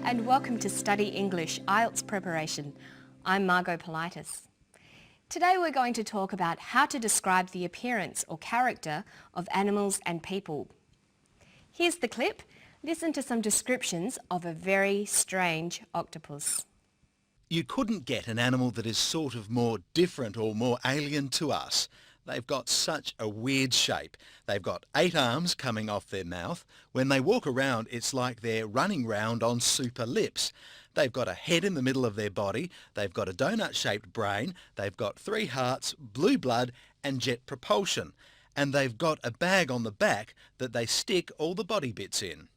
and welcome to Study English IELTS preparation. I'm Margot Politis. Today we're going to talk about how to describe the appearance or character of animals and people. Here's the clip. Listen to some descriptions of a very strange octopus. You couldn't get an animal that is sort of more different or more alien to us. They've got such a weird shape. They've got 8 arms coming off their mouth. When they walk around, it's like they're running round on super lips. They've got a head in the middle of their body. They've got a donut-shaped brain. They've got 3 hearts, blue blood and jet propulsion. And they've got a bag on the back that they stick all the body bits in.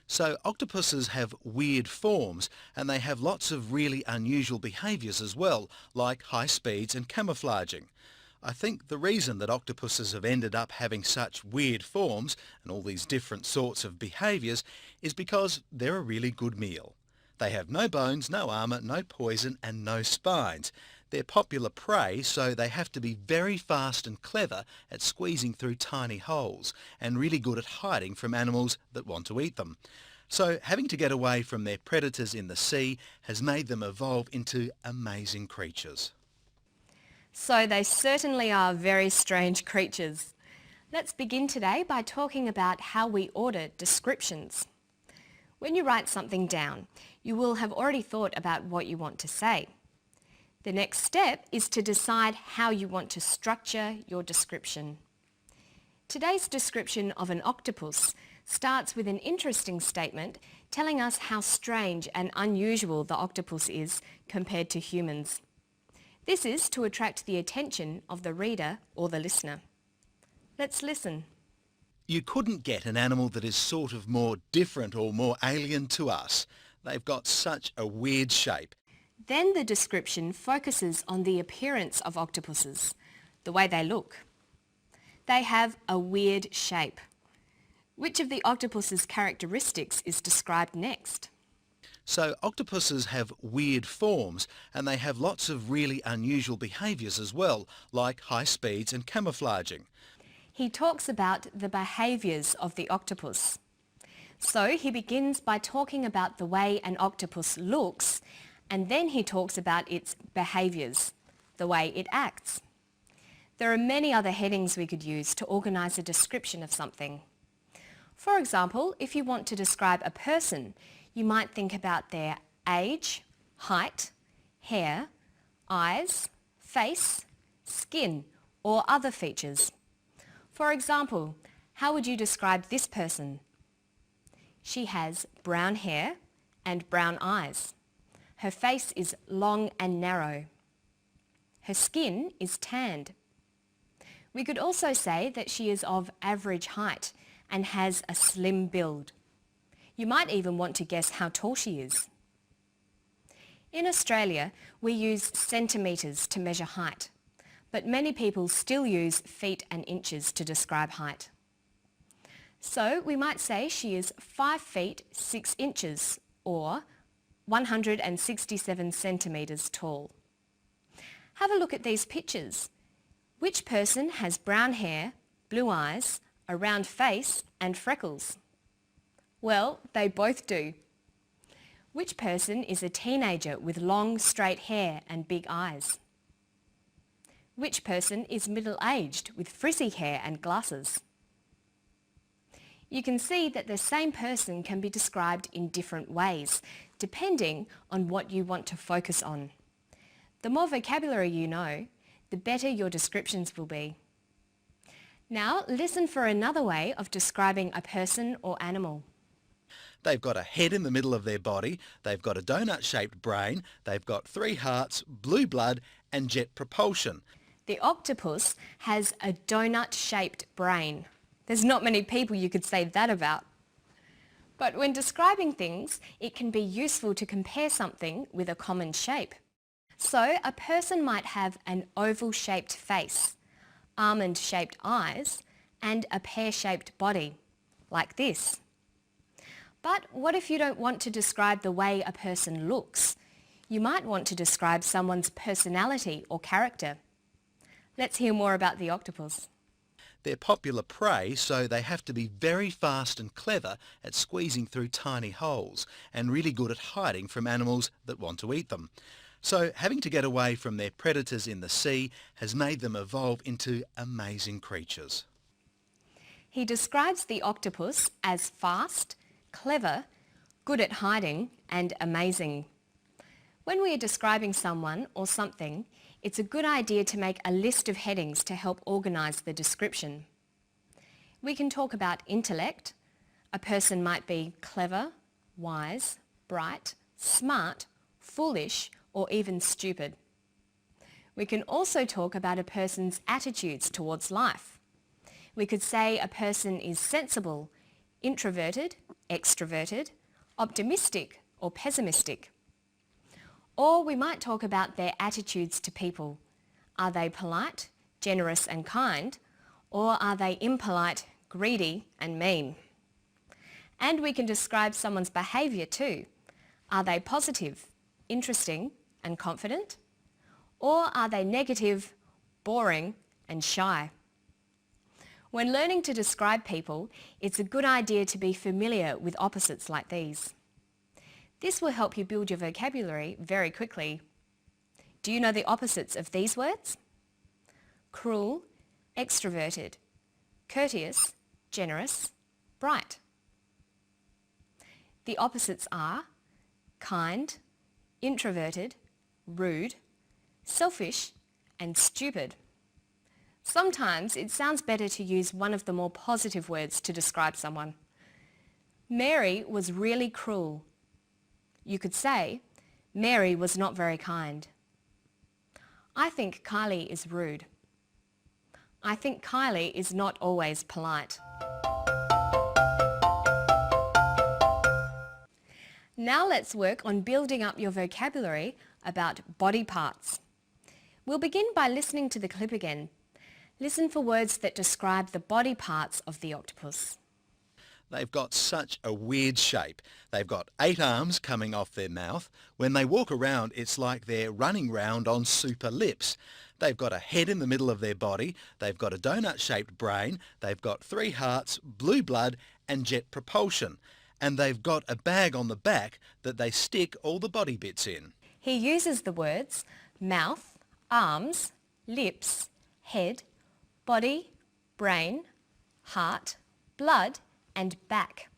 So octopuses have weird forms, and they have lots of really unusual behaviours as well, like high speeds and camouflaging. I think the reason that octopuses have ended up having such weird forms and all these different sorts of behaviours is because they're a really good meal. They have no bones, no armour, no poison and no spines. They're popular prey, so they have to be very fast and clever at squeezing through tiny holes and really good at hiding from animals that want to eat them. So having to get away from their predators in the sea has made them evolve into amazing creatures. So they certainly are very strange creatures. Let's begin today by talking about how we order descriptions. When you write something down, you will have already thought about what you want to say. The next step is to decide how you want to structure your description. Today's description of an octopus starts with an interesting statement telling us how strange and unusual the octopus is compared to humans. This is to attract the attention of the reader or the listener. Let's listen. You couldn't get an animal that is sort of more different or more alien to us. They've got such a weird shape. Then the description focuses on the appearance of octopuses, the way they look. They have a weird shape. Which of the octopus's characteristics is described next? So octopuses have weird forms, and they have lots of really unusual behaviours as well, like high speeds and camouflaging. He talks about the behaviours of the octopus. So he begins by talking about the way an octopus looks, and then he talks about its behaviours, the way it acts. There are many other headings we could use to organise a description of something. For example, if you want to describe a person, you might think about their age, height, hair, eyes, face, skin, or other features. For example, how would you describe this person? She has brown hair and brown eyes. Her face is long and narrow. Her skin is tanned. We could also say that she is of average height and has a slim build. You might even want to guess how tall she is. In Australia, we use centimetres to measure height, but many people still use feet and inches to describe height. So we might say she is 5 feet 6 inches or 167 centimetres tall. Have a look at these pictures. Which person has brown hair, blue eyes, a round face and freckles? Well, they both do. Which person is a teenager with long, straight hair and big eyes? Which person is middle-aged with frizzy hair and glasses? You can see that the same person can be described in different ways, depending on what you want to focus on. The more vocabulary you know, the better your descriptions will be. Now, listen for another way of describing a person or animal. They've got a head in the middle of their body, they've got a donut-shaped brain, they've got 3 hearts, blue blood and jet propulsion. The octopus has a donut-shaped brain. There's not many people you could say that about. But when describing things, it can be useful to compare something with a common shape. So a person might have an oval-shaped face, almond-shaped eyes and a pear-shaped body, like this. But what if you don't want to describe the way a person looks? You might want to describe someone's personality or character. Let's hear more about the octopus. They're popular prey, so they have to be very fast and clever at squeezing through tiny holes and really good at hiding from animals that want to eat them. So having to get away from their predators in the sea has made them evolve into amazing creatures. He describes the octopus as fast, clever, good at hiding and amazing. When we are describing someone or something, it's a good idea to make a list of headings to help organise the description. We can talk about intellect. A person might be clever, wise, bright, smart, foolish, or even stupid. We can also talk about a person's attitudes towards life. We could say a person is sensible, introverted, extroverted, optimistic, or pessimistic. Or we might talk about their attitudes to people. Are they polite, generous and kind, or are they impolite, greedy and mean? And we can describe someone's behaviour too. Are they positive, interesting and confident? Or are they negative, boring and shy? When learning to describe people, it's a good idea to be familiar with opposites like these. This will help you build your vocabulary very quickly. Do you know the opposites of these words? Cruel, extroverted, courteous, generous, bright. The opposites are kind, introverted, rude, selfish and stupid. Sometimes it sounds better to use one of the more positive words to describe someone. Mary was really cruel. You could say, Mary was not very kind. I think Kylie is rude. I think Kylie is not always polite. Now let's work on building up your vocabulary about body parts. We'll begin by listening to the clip again. Listen for words that describe the body parts of the octopus. They've got such a weird shape. They've got 8 arms coming off their mouth. When they walk around, it's like they're running round on super lips. They've got a head in the middle of their body. They've got a donut-shaped brain. They've got 3 hearts, blue blood and jet propulsion. And they've got a bag on the back that they stick all the body bits in. He uses the words mouth, arms, lips, head, body, brain, heart, blood and back.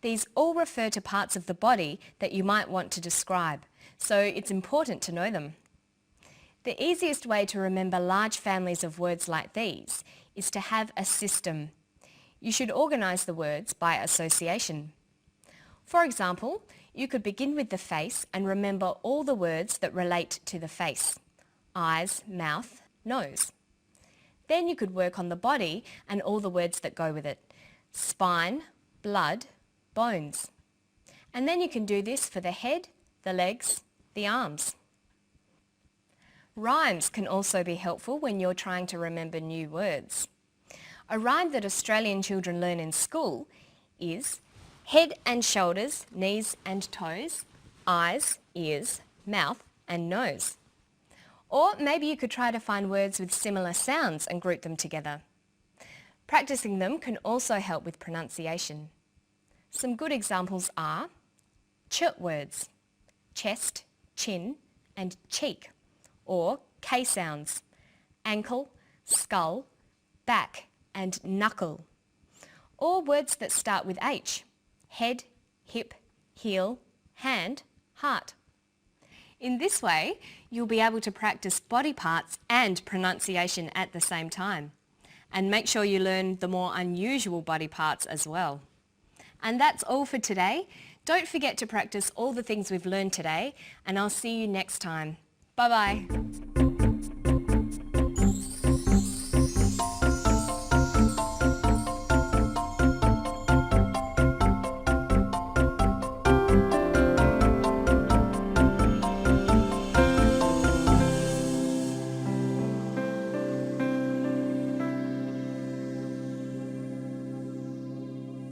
These all refer to parts of the body that you might want to describe, so it's important to know them. The easiest way to remember large families of words like these is to have a system. You should organise the words by association. For example, you could begin with the face and remember all the words that relate to the face: eyes, mouth, nose. Then you could work on the body and all the words that go with it: spine, blood, bones. And then you can do this for the head, the legs, the arms. Rhymes can also be helpful when you're trying to remember new words. A rhyme that Australian children learn in school is head and shoulders, knees and toes, eyes, ears, mouth and nose. Or maybe you could try to find words with similar sounds and group them together. Practicing them can also help with pronunciation. Some good examples are ch words, chest, chin and cheek, or K sounds, ankle, skull, back and knuckle. Or words that start with H, head, hip, heel, hand, heart. In this way, you'll be able to practice body parts and pronunciation at the same time. And make sure you learn the more unusual body parts as well. And that's all for today. Don't forget to practice all the things we've learned today, and I'll see you next time. Bye-bye.